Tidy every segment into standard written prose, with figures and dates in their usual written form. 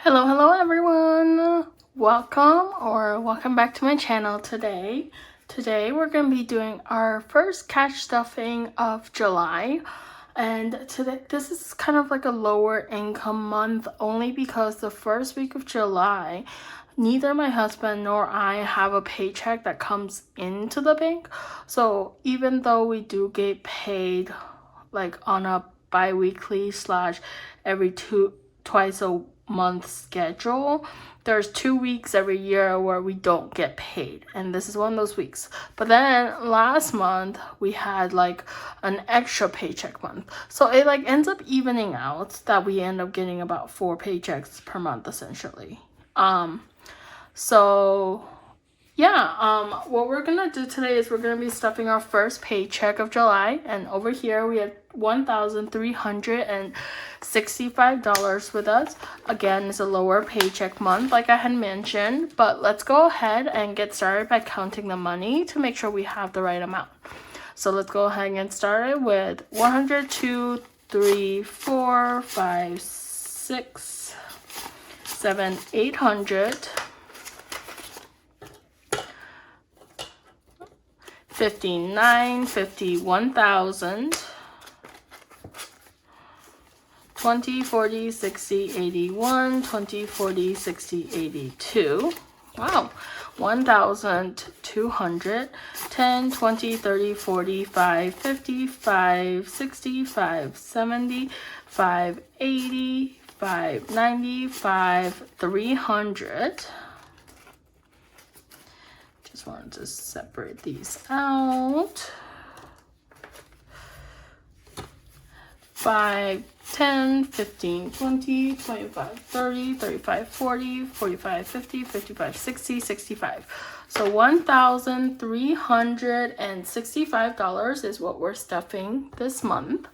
Hello everyone. Welcome back to my channel today. Today we're going to be doing our first cash stuffing of July. And today this is kind of like a lower income month only because the first week of July, neither my husband nor I have a paycheck that comes into the bank. So even though we do get paid like on a bi-weekly / every twice a month schedule, there's 2 weeks every year where we don't get paid, and this is one of those weeks. But then last month we had like an extra paycheck month, so it like ends up evening out that we end up getting about 4 paychecks per month essentially. So yeah, what we're gonna do today is we're gonna be stuffing our first paycheck of July, and over here we have $1,365 with us. Again, it's a lower paycheck month like I had mentioned, but let's go ahead and get started by counting the money to make sure we have the right amount. So let's go ahead and get started with 100, 2, 3, 4, 5, 6, 7, 800. 59, 51,000, 20, 40, 60, 81, 20, 40, 60, 82. Wow. 1,200, 10, 20, 30, 45, 55, 65, 70, 580, 590, 300. Just wanted to separate these out. 5, 10, 15, 20, 25, 30, 35, 40, 45, 50, 55, 60, 65. So $1,365 is what we're stuffing this month.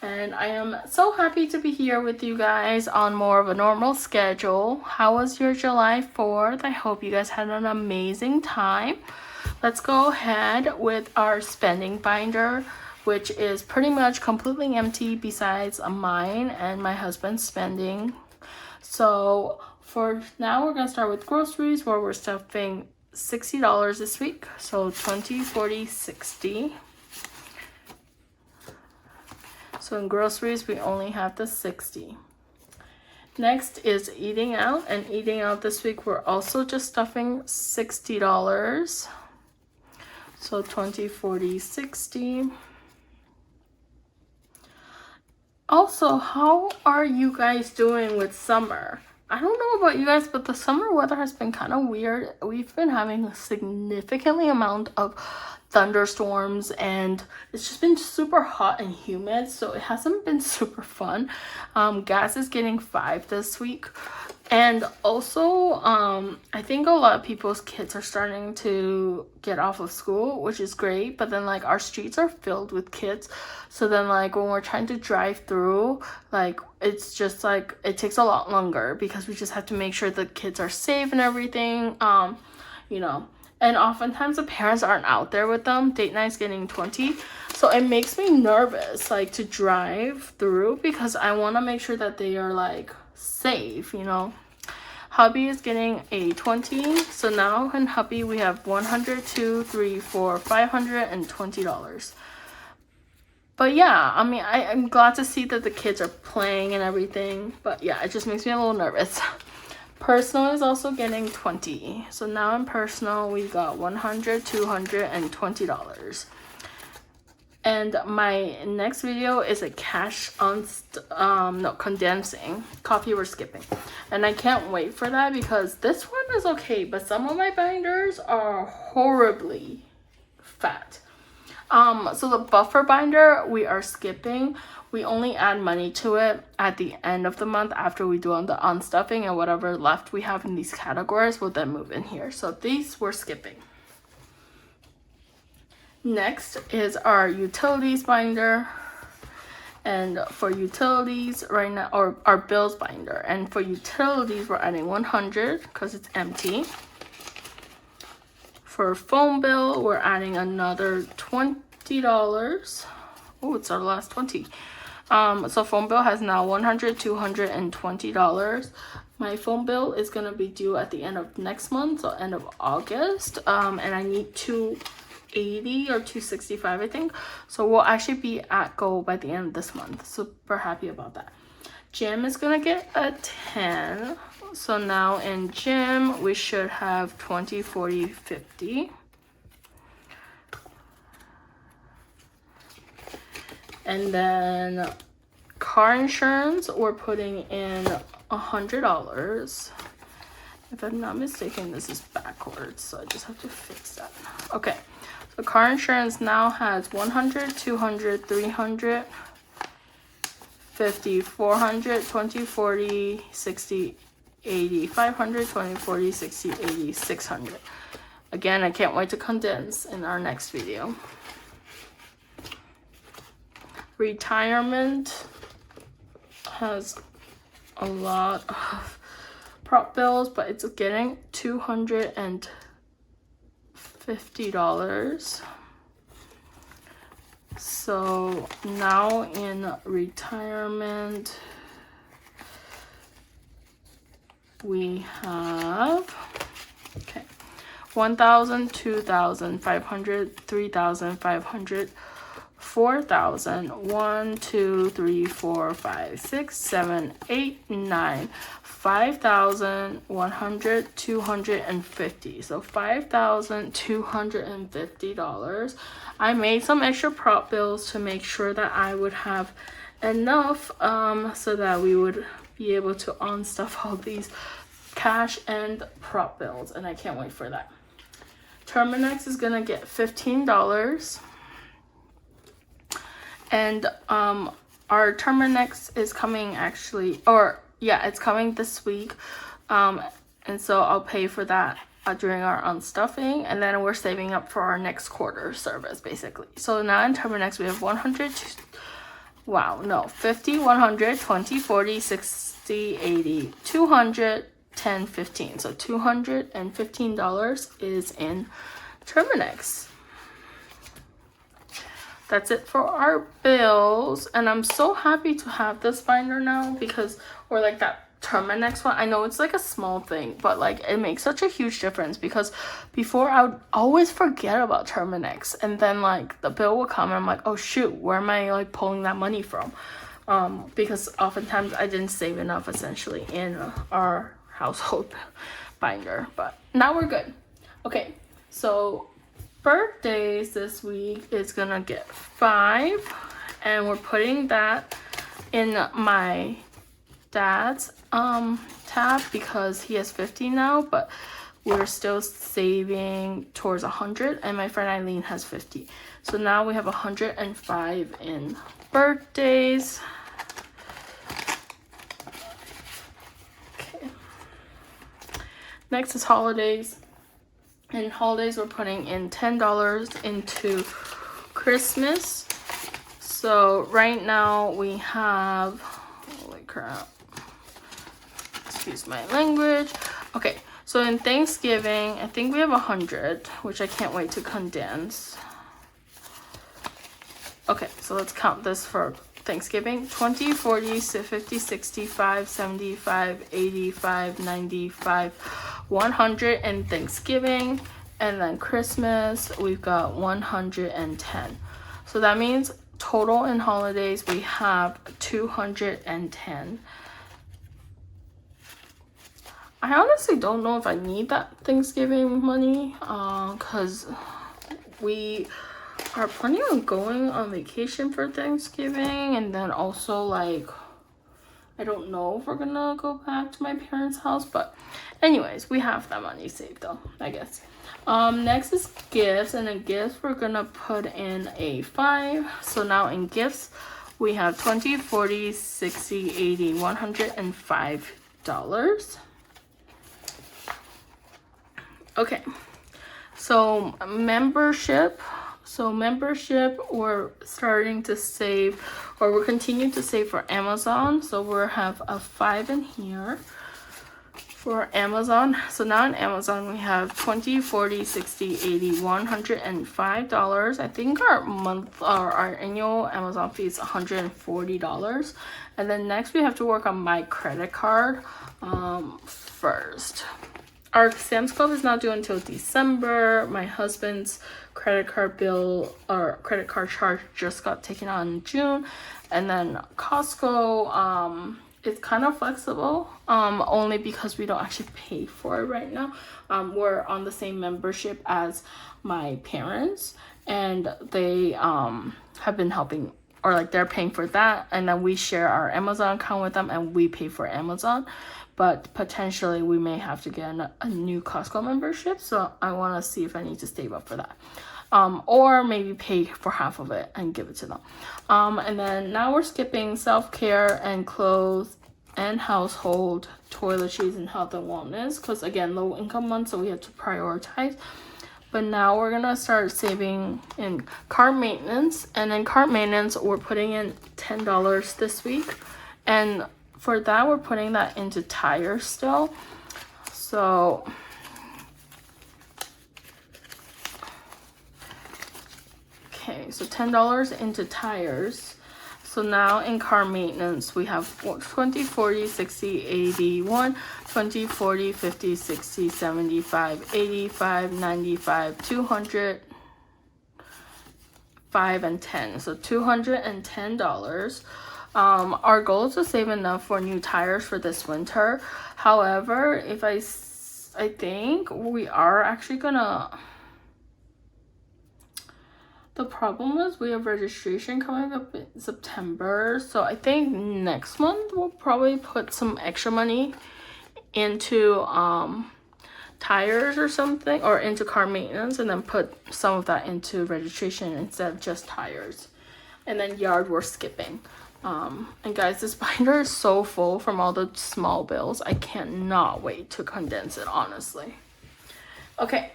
And I am so happy to be here with you guys on more of a normal schedule. How was your July 4th? I hope you guys had an amazing time. Let's go ahead with our spending binder, which is pretty much completely empty besides mine and my husband's spending. So for now, we're going to start with groceries, where we're stuffing $60 this week. So 20, 40, 60. So in groceries, we only have the 60. Next is eating out, and eating out this week, we're also just stuffing $60. So 20, 40, 60. Also, how are you guys doing with summer? I don't know about you guys, but the summer weather has been kind of weird. We've been having a significant amount of thunderstorms, and it's just been super hot and humid, so it hasn't been super fun. Gas is getting 5 this week, and also I think a lot of people's kids are starting to get off of school, which is great, but then like our streets are filled with kids, so then like when we're trying to drive through, like it's just like it takes a lot longer because we just have to make sure the kids are safe and everything, you know. And oftentimes the parents aren't out there with them. Date night's getting 20. So it makes me nervous, like, to drive through because I want to make sure that they are, like, safe, you know. Hubby is getting a 20. So now in hubby we have 100, 2, 3, 4, $520. But yeah, I mean, I'm glad to see that the kids are playing and everything. But yeah, it just makes me a little nervous. Personal is also getting 20. So now in personal, we got $100, $220. And my next video is a cash on, condensing. Coffee we're skipping. And I can't wait for that because this one is okay, but some of my binders are horribly fat. So the buffer binder, we are skipping. We only add money to it at the end of the month after we do on the unstuffing, and whatever left we have in these categories will then move in here. So these we're skipping. Next is our utilities binder. And for utilities right now, or our bills binder. And for utilities, we're adding 100 because it's empty. For phone bill, we're adding another $20. Oh, it's our last 20. So phone bill has now $100, $220. My phone bill is gonna be due at the end of next month, so end of August. And I need 280 or 265, I think. So we'll actually be at goal by the end of this month. Super happy about that. Gym is gonna get a 10. So now in gym, we should have 20, 40, 50. And then car insurance, we're putting in $100. If I'm not mistaken, this is backwards, so I just have to fix that. Okay, so car insurance now has 100, 200, 300, 50, 400, 20, 40, 60, 80, 500, 20, 40, 60, 80, 600. Again, I can't wait to condense in our next video. Retirement has a lot of prop bills, but it's getting $250. So now in retirement, we have, okay, 1,000, 2,000, 500, 3,500, 4,000, 1, 2, 3, 4, 5, 6, 7, 8, 9, 5,100, 250. So $5,250. I made some extra prop bills to make sure that I would have enough so that we would be able to unstuff all these cash and prop bills, and I can't wait for that. Terminex is gonna get $15. And our Terminex is coming actually, or yeah, it's coming this week. And so I'll pay for that during our unstuffing, and then we're saving up for our next quarter service basically. So now in Terminex we have 100, wow, no, 50, 100, 20, 40, 60, 80, 200, 10, 15. So $215 is in Terminex. That's it for our bills, and I'm so happy to have this binder now because, or like that Terminex one. I know it's like a small thing, but like it makes such a huge difference because before I would always forget about Terminex, and then like the bill would come and I'm like, oh shoot, where am I like pulling that money from? Because oftentimes I didn't save enough essentially in our household binder, but now we're good. Okay, so birthdays this week is gonna get 5, and we're putting that in my dad's tab because he has 50 now, but we're still saving towards 100, and my friend Eileen has 50. So now we have 105 in birthdays. Okay. Next is holidays. In holidays, we're putting in $10 into Christmas. So right now we have, holy crap, excuse my language. Okay, so in Thanksgiving, I think we have 100, which I can't wait to condense. Okay, so let's count this for Thanksgiving. 20, 40, 50, 65, 75, 85, 95, 100 in Thanksgiving, and then Christmas we've got 110. So that means total in holidays we have 210. I honestly don't know if I need that Thanksgiving money because we are planning on going on vacation for Thanksgiving, and then also like I don't know if we're gonna go back to my parents' house, but anyways, we have that money saved though, I guess. Next is gifts, and in gifts we're gonna put in a 5. So now in gifts we have 20, 40, 60, 80, $105. Okay, so membership. So membership, we're starting to save, or we're continuing to save for Amazon. So we'll have a 5 in here. For Amazon, so now on Amazon we have 20, 40, 60, 80, $105. I think our our annual Amazon fee is $140. And then next we have to work on my credit card first. Our Sam's Club is not due until December. My husband's credit card bill or credit card charge just got taken out in June. And then Costco, it's kind of flexible, only because we don't actually pay for it right now. We're on the same membership as my parents, and they have been helping, or like they're paying for that, and then we share our Amazon account with them and we pay for Amazon. But potentially we may have to get a new Costco membership, so I want to see if I need to save up for that. Or maybe pay for half of it and give it to them. And then now we're skipping self-care and clothes and household, toiletries, and health and wellness, because again, low income month, so we have to prioritize. But now we're gonna start saving in car maintenance, and in car maintenance we're putting in $10 this week, and for that we're putting that into tires still. So okay, so $10 into tires. So now in car maintenance, we have 20, 40, 60, 81, 20, 40, 50, 60, 75, 85, 95, 200, 5, and 10. So $210. Our goal is to save enough for new tires for this winter. However, if I think we are actually gonna... The problem is we have registration coming up in September, so I think next month we'll probably put some extra money into tires or something, or into car maintenance, and then put some of that into registration instead of just tires. And then yard we're skipping. And guys, this binder is so full from all the small bills. I cannot wait to condense it, honestly. Okay.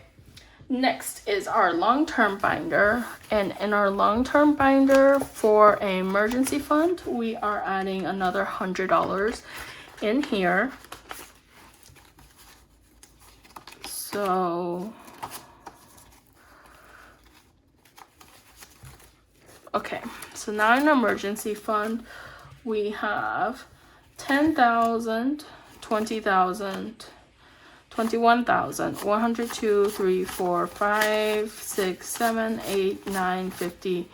Next is our long-term binder, and in our long-term binder for an emergency fund, we are adding another $100 in here. So, okay, so now in emergency fund, we have 10,000, 20,000, 21,000, 102, 3, 4, 5, 6, 7, 8, 9, 50,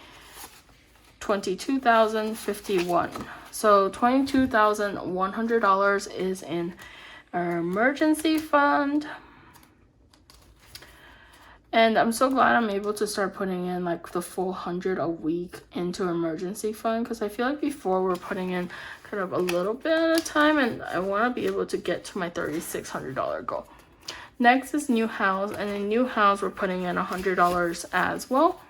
22,000, 51. So $22,100 is in our emergency fund. And I'm so glad I'm able to start putting in like the full 100 a week into emergency fund, because I feel like before we're putting in kind of a little bit at a time, and I want to be able to get to my $3,600 goal. Next is new house, and in new house we're putting in $100 as well.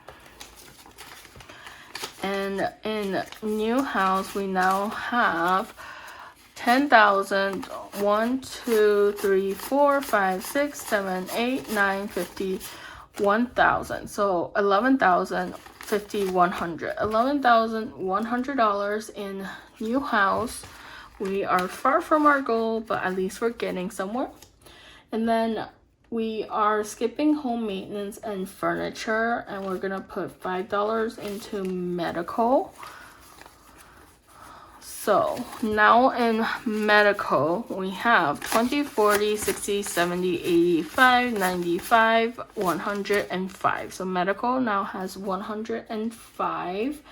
And in new house we now have 10,000, 1, 2, 3, 4, 5, 6, 7, 8, 9, 50, 1,000. So 11,000, 50, 100. $11,100 in new house. We are far from our goal, but at least we're getting somewhere. And then we are skipping home maintenance and furniture, and we're gonna put $5 into medical. So now in medical, we have 20, 40, 60, 70, 85, 95, 105. So medical now has 105.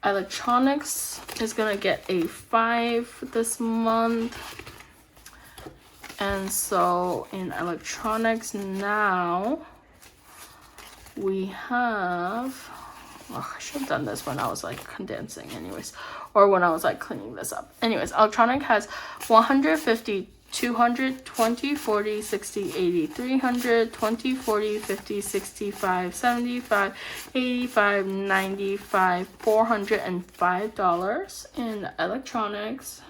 Electronics is gonna get a 5 this month. And so in electronics now, we have... Oh, I should have done this when I was like condensing anyways, or when I was like cleaning this up. Anyways, electronic has 150, 200, 20, 40, 60, 80, 300, 20, 40, 50, 65, 75, 85, 95, $405 in electronics.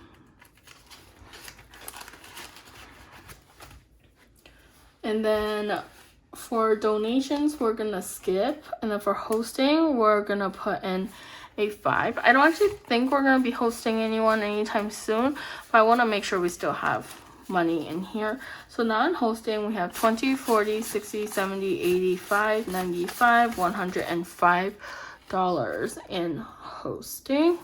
And then for donations, we're gonna skip, and then for hosting, we're gonna put in a 5. I don't actually think we're going to be hosting anyone anytime soon, but I want to make sure we still have money in here. So now in hosting, we have 20, 40, 60, 70, 85, 95, $105 in hosting.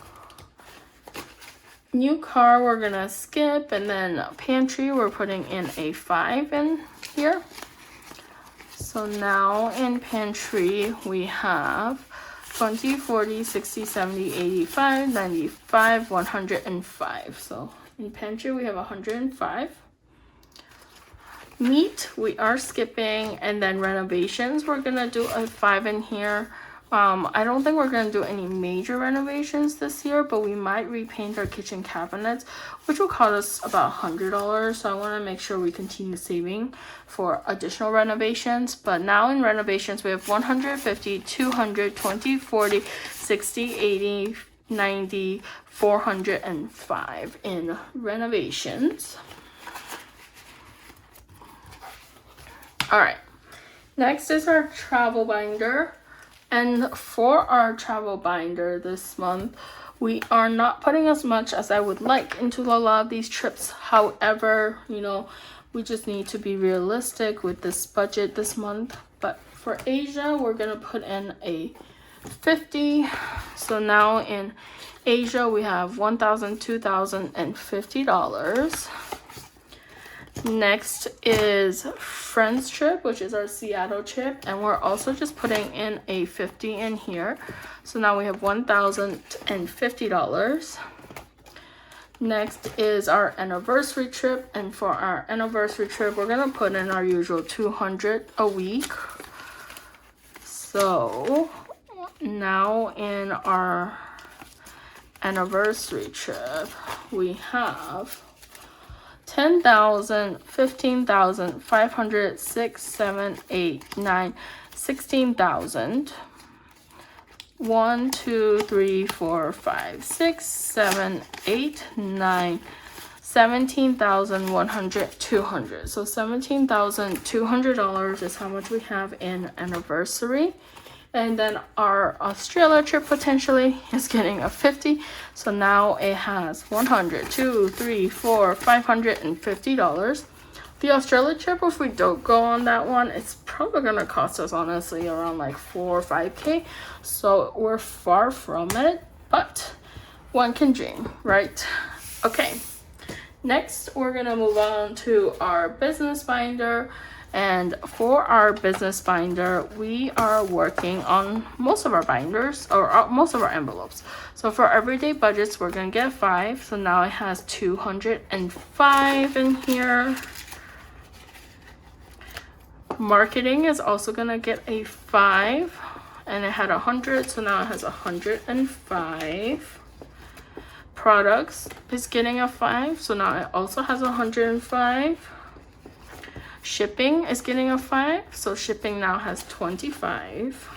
New car we're gonna skip, and then pantry we're putting in a 5 in here. So now in pantry we have 20, 40, 60, 70, 85, 95, 105. So in pantry we have 105. Meat we are skipping, and then renovations we're gonna do a 5 in here. I don't think we're going to do any major renovations this year, but we might repaint our kitchen cabinets, which will cost us about $100. So I want to make sure we continue saving for additional renovations. But now in renovations, we have 150, 200, 20, 40, 60, 80, 90, 405 in renovations. All right, next is our travel binder. And for our travel binder this month, we are not putting as much as I would like into a lot of these trips. However, you know, we just need to be realistic with this budget this month. But for Asia, we're going to put in a 50. So now in Asia, we have $1,000, $2,000, and $50. Next is Friends trip, which is our Seattle trip, and we're also just putting in a 50 in here. So now we have $1,050. Next is our anniversary trip, and for our anniversary trip, we're gonna put in our usual 200 a week. So now in our anniversary trip, we have 10,000, 15,000, 500, 6, 7, 8, 9, 16,000. 1, 2, 3, 4, 5, 6, 7, 8, 9, 17,100, 200. So $17,200 is how much we have in anniversary. And then our Australia trip potentially is getting a 50. So now it has 100, 2, 3, 4, $550. The Australia trip, if we don't go on that one, it's probably gonna cost us honestly around like 4 or 5K. So we're far from it, but one can dream, right? Okay, next we're gonna move on to our business binder. And for our business binder, we are working on most of our binders, or most of our envelopes. So for everyday budgets, we're gonna get 5. So now it has 205 in here. Marketing is also gonna get a 5, and it had 100, so now it has 105. Products is getting a 5, so now it also has 105. Shipping is getting a 5, so shipping now has 25.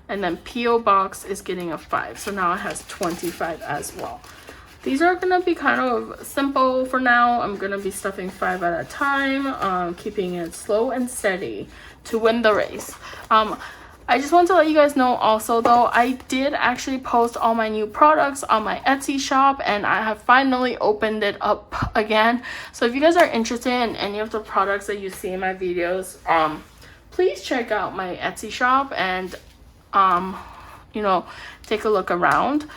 And then P.O. Box is getting a 5, so now it has 25 as well. These are gonna be kind of simple for now. I'm gonna be stuffing 5 at a time, keeping it slow and steady to win the race. I just want to let you guys know also though, I did actually post all my new products on my Etsy shop, and I have finally opened it up again. So if you guys are interested in any of the products that you see in my videos, please check out my Etsy shop and you know, take a look around.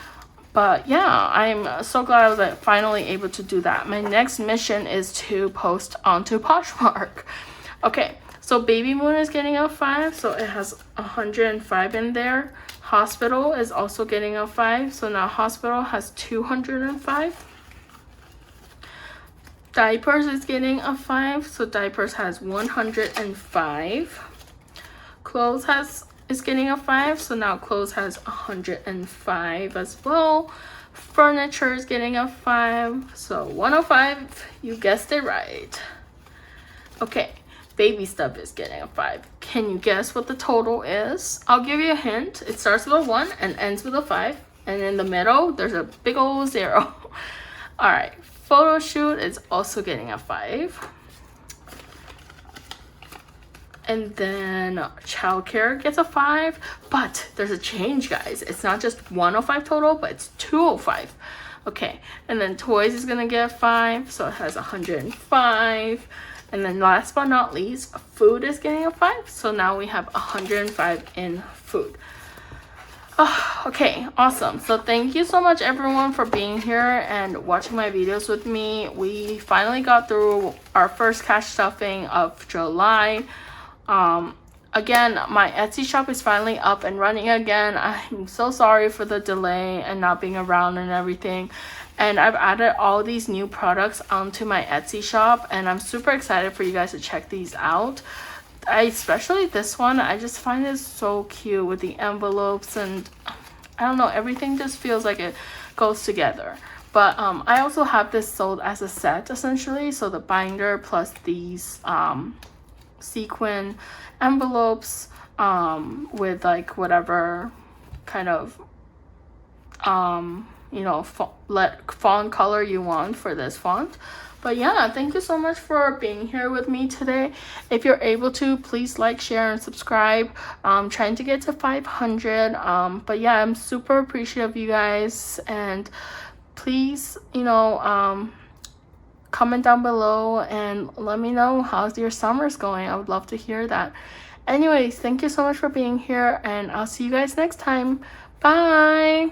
But yeah, I'm so glad I was finally able to do that. My next mission is to post onto Poshmark. Okay. So Baby Moon is getting a 5, so it has 105 in there. Hospital is also getting a 5, so now Hospital has 205. Diapers is getting a 5, so Diapers has 105. Clothes is getting a 5, so now Clothes has 105 as well. Furniture is getting a 5, so 105. You guessed it right. Okay. Baby stuff is getting a 5. Can you guess what the total is? I'll give you a hint. It starts with a 1 and ends with a 5. And in the middle, there's a big old 0. All right. Photo shoot is also getting a 5. And then childcare gets a 5, but there's a change, guys. It's not just 105 total, but it's 205. Okay, and then toys is gonna get a 5, so it has 105. And then last but not least, food is getting a 5, so now we have 105 in food. Oh, okay, awesome. So thank you so much everyone for being here and watching my videos with me. We finally got through our first cash stuffing of July. Again, my Etsy shop is finally up and running again. I'm so sorry for the delay and not being around and everything. And I've added all these new products onto my Etsy shop, and I'm super excited for you guys to check these out. Especially this one, I just find it so cute with the envelopes, and I don't know, everything just feels like it goes together. But I also have this sold as a set essentially, so the binder plus these sequin envelopes with like whatever kind of you know, font color you want for this font. But yeah, thank you so much for being here with me today. If you're able to, please like, share, and subscribe. I'm trying to get to 500. But yeah, I'm super appreciative of you guys, and please, you know, comment down below and let me know how's your summers going. I would love to hear that. Anyways, thank you so much for being here, and I'll see you guys next time. Bye.